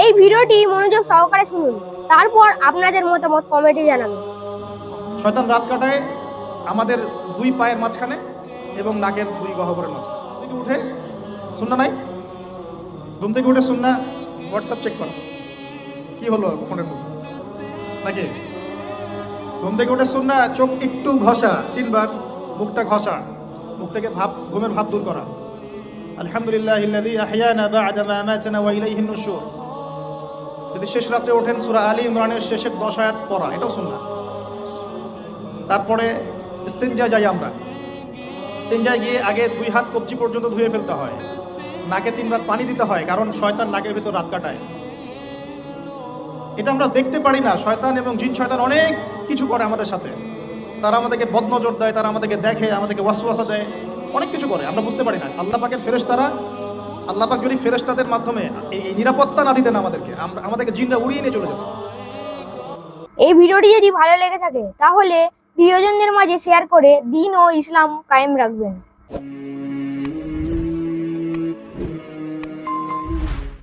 এই ভিডিওটি মনোযোগ সহকারে শুনুন, তারপর আপনাদের মতামত কমেন্টে জানাবেন। শয়তান রাত কাটায় আমাদের দুই পায়ের মাঝখানে এবং নাকের দুই গহ্বরের মাঝখানে। থেকে উঠে শুননা নাই, ঘুম থেকে উঠে শুননা, হোয়াটসঅ্যাপ চেক করা কি হলো ফোনের মধ্যে নাকি? ঘুম থেকে উঠে শুননা, চোখ একটু ঘষা 3 বার, মুখটা ঘষা, মুখ থেকে ঘুমের ভাব দূর করা। আলহামদুলিল্লাহিল্লাযী আহইয়ানা বা'দা মা আমাতানা ওয়া ইলাইহিন নুশুর। যদি শেষ রাত্রে ওঠেন সূরা আলী ইমরানের শেষের 10 আয়াত পড়া, এটাও সুন্নাহ। তারপরে ইস্তিনজা যাই আমরা, ইস্তিনজায় গিয়ে আগে 2 হাত কবজি পর্যন্ত ধুয়ে ফেলতে হয়, নাকে 3 বার পানি দিতে হয়, কারণ শয়তান নাকের ভিতর রাত কাটায়। এটা আমরা দেখতে পারি না, শয়তান এবং জিন শয়তান অনেক কিছু করে আমাদের সাথে। তারা আমাদেরকে বদনজর দেয়, তারা আমাদেরকে দেখে, আমাদেরকে ওয়াসওয়াসা দেয়, অনেক কিছু করে, আমরা বুঝতে পারি না। আল্লাহ পাকের ফেরেশতারা, আল্লাহ পাক যদি ফেরেশতাদের মাধ্যমে এই নিরাপত্তা না দিতেন আমাদেরকে জিনরা উড়িয়ে নিয়ে চলে যেত। এই ভিডিওটি যদি ভালো লেগে থাকে তাহলে প্রিয়জনদের মাঝে শেয়ার করে দ্বীন ও ইসলাম কায়েম রাখবেন।